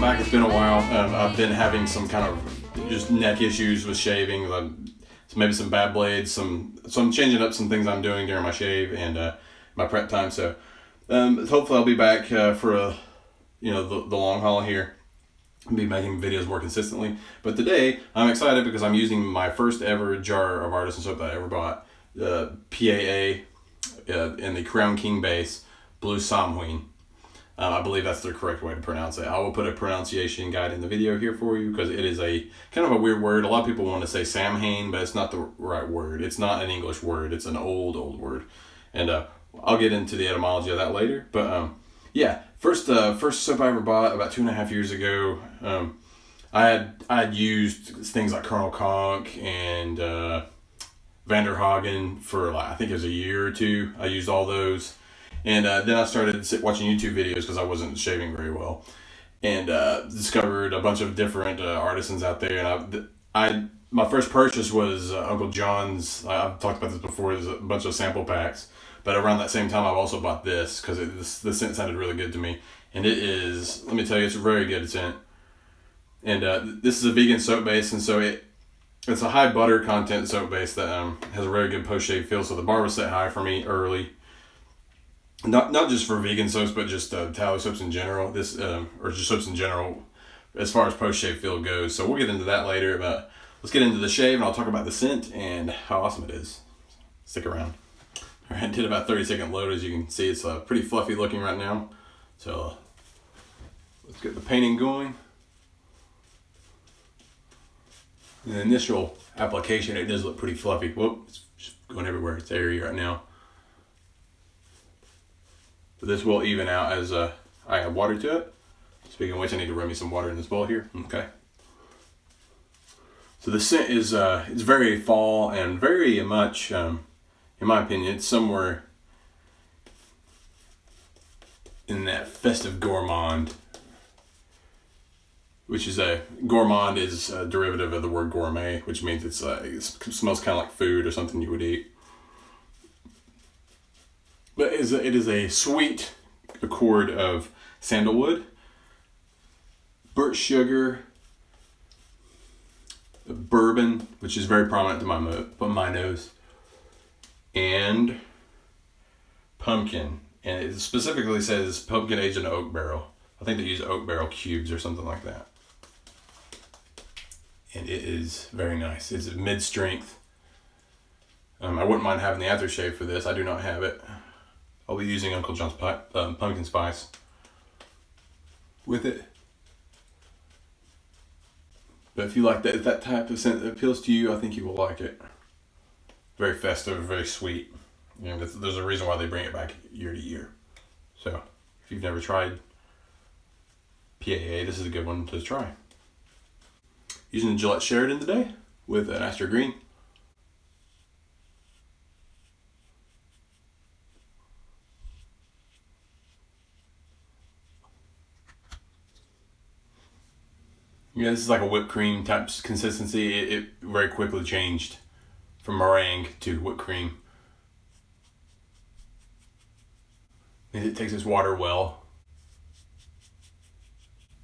back. It's been a while. I've been having some kind of just neck issues with shaving. Maybe some bad blades. So I'm changing up some things I'm doing during my shave and my prep time. So hopefully I'll be back for the long haul here. I'll be making videos more consistently. But today I'm excited because I'm using my first ever jar of artisan soap that I ever bought. PAA in the Crown King base, Blue Samhain. I believe that's the correct way to pronounce it. I will put a pronunciation guide in the video here for you because it is a kind of a weird word. A lot of people want to say Samhain, but it's not the right word. It's not an English word. It's an old word. And I'll get into the etymology of that later. But yeah, first soap I ever bought about 2.5 years ago. I had used things like Colonel Conk and Vanderhagen for I think it was a year or two. I used all those. And then I started watching YouTube videos because I wasn't shaving very well, and discovered a bunch of different artisans out there. And my first purchase was Uncle John's. I've talked about this before. There's a bunch of sample packs, but around that same time, I've also bought this because the scent sounded really good to me. And it is, let me tell you, it's a very good scent. And this is a vegan soap base, and so it's a high butter content soap base that has a very good post shave feel. So the bar was set high for me early. Not just for vegan soaps, but just tallow soaps in general. Or just soaps in general, as far as post shave feel goes. So we'll get into that later. But let's get into the shave, and I'll talk about the scent and how awesome it is. Stick around. All right, I did about 30-second load. As you can see, it's pretty fluffy looking right now. So let's get the painting going. In the initial application, it does look pretty fluffy. Whoop! It's just going everywhere. It's airy right now. But this will even out as I add water to it. Speaking of which, I need to run me some water in this bowl here. Okay. So the scent is it's very fall and very much, in my opinion, it's somewhere in that festive gourmand, which is gourmand is a derivative of the word gourmet, which means it smells kind of like food or something you would eat. But it is a sweet accord of sandalwood, birch sugar, bourbon, which is very prominent to my nose, and pumpkin. And it specifically says pumpkin aged in oak barrel. I think they use oak barrel cubes or something like that. And it is very nice. It's mid-strength. I wouldn't mind having the aftershave for this. I do not have it. I'll be using Uncle John's pumpkin spice with it. But if you like that type of scent that appeals to you, I think you will like it. Very festive, very sweet. There's a reason why they bring it back year to year. So if you've never tried PAA, this is a good one to try. Using the Gillette Sheridan today with an Astro Green. Yeah, this is like a whipped cream type consistency. It very quickly changed from meringue to whipped cream. And it takes its water well.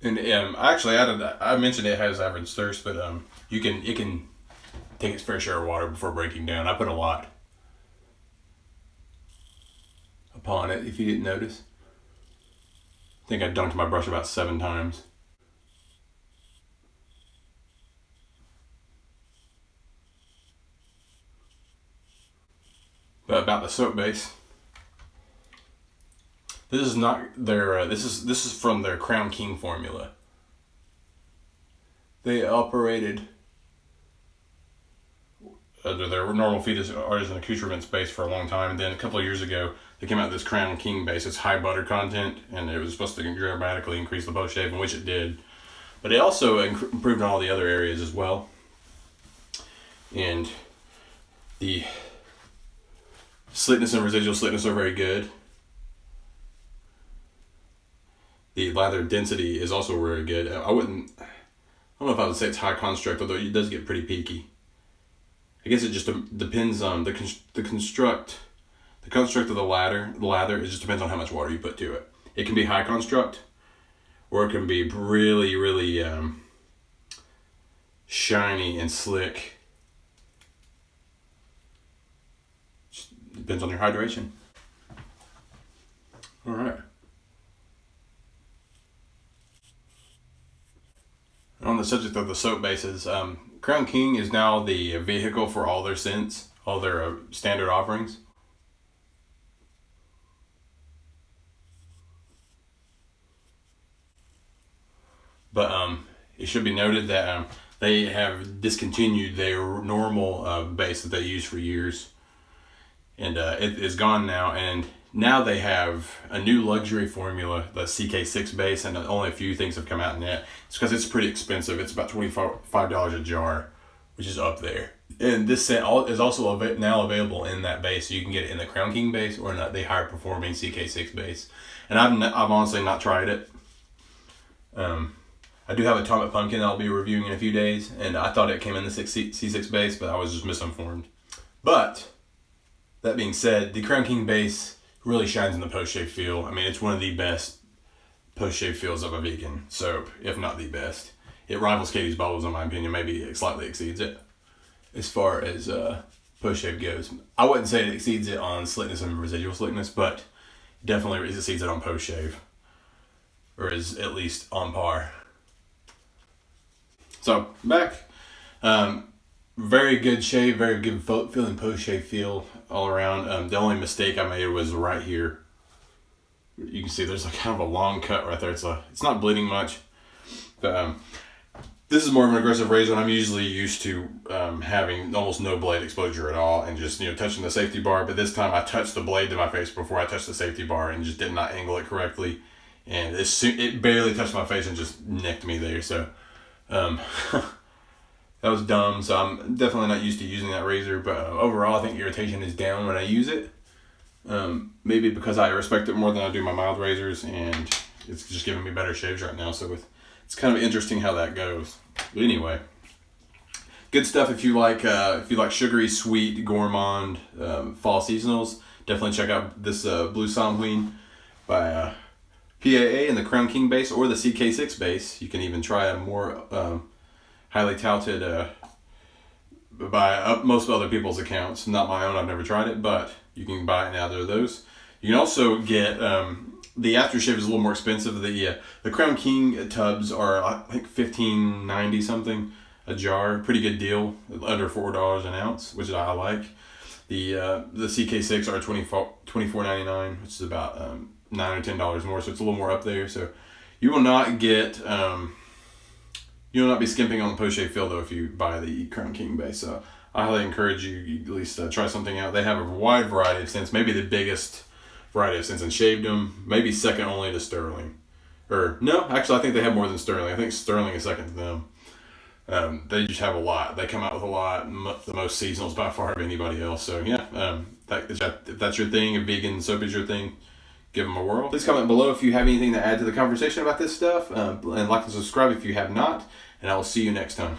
And actually, I mentioned it has average thirst, but it can take its fair share of water before breaking down. I put a lot upon it, if you didn't notice. I think I dunked my brush about 7 times. But about the soap base, this is not their. This is from their Crown King formula. They operated under their normal Phoenix Artisan Accoutrements base for a long time, and then a couple of years ago they came out with this Crown King base. It's high butter content, and it was supposed to dramatically increase the post shave, which it did. But it also improved in all the other areas as well. And the slickness and residual slickness are very good. The lather density is also very good. I don't know if I would say it's high construct, although it does get pretty peaky. I guess it just depends on the construct of the lather. The lather, it just depends on how much water you put to it. It can be high construct, or it can be really, really shiny and slick. Just depends on your hydration. All right. On the subject of the soap bases, Crown King is now the vehicle for all their scents, all their standard offerings. But it should be noted that they have discontinued their normal base that they used for years. And it is gone now. And now they have a new luxury formula, the CK6 base, and only a few things have come out in that. It's because it's pretty expensive. It's about $25 a jar, which is up there. And this scent is also now available in that base. So you can get it in the Crown King base or in the higher performing CK6 base. And I've honestly not tried it. I do have Atomic Pumpkin I'll be reviewing in a few days, and I thought it came in the C6 base, but I was just misinformed. But that being said, the Crown King base really shines in the post-shave feel. I mean, it's one of the best post-shave feels of a vegan soap, if not the best. It rivals Katie's Bubbles in my opinion, maybe it slightly exceeds it as far as post-shave goes. I wouldn't say it exceeds it on slickness and residual slickness, but definitely exceeds it on post-shave, or is at least on par. So back, very good shave, very good feeling post-shave feel all around. The only mistake I made was right here. You can see there's like kind of a long cut right there. It's not bleeding much, but this is more of an aggressive razor, and I'm usually used to having almost no blade exposure at all, and just touching the safety bar. But this time I touched the blade to my face before I touched the safety bar, and just did not angle it correctly, and it barely touched my face and just nicked me there. So. That was dumb, so I'm definitely not used to using that razor, but overall I think irritation is down when I use it. Maybe because I respect it more than I do my mild razors, and it's just giving me better shaves right now, so it's kind of interesting how that goes. But anyway, good stuff if you like sugary, sweet, gourmand fall seasonals. Definitely check out this Blue Samhain by PAA in the Crown King base or the CK6 base. You can even try a more highly touted by most other people's accounts. Not my own, I've never tried it, but you can buy it in either of those. You can also get the aftershave is a little more expensive. The Crown King tubs are I think $15.90 something a jar. Pretty good deal, under $4 an ounce, which I like. The CK6 are $24.99, which is about $9 or $10 more, so it's a little more up there. So you will not get you will not be skimping on the post-shave feel though if you buy the Crown King base. So I highly encourage you at least try something out. They have a wide variety of scents, maybe the biggest variety of scents in shavedom, maybe second only to Sterling. Or no, actually I think they have more than Sterling. I think Sterling is second to them. They just have a lot. They come out with a lot, the most seasonals by far of anybody else. So yeah, if that's your thing, if vegan soap is your thing, give them a whirl. Please comment below if you have anything to add to the conversation about this stuff, and like and subscribe if you have not, and I will see you next time.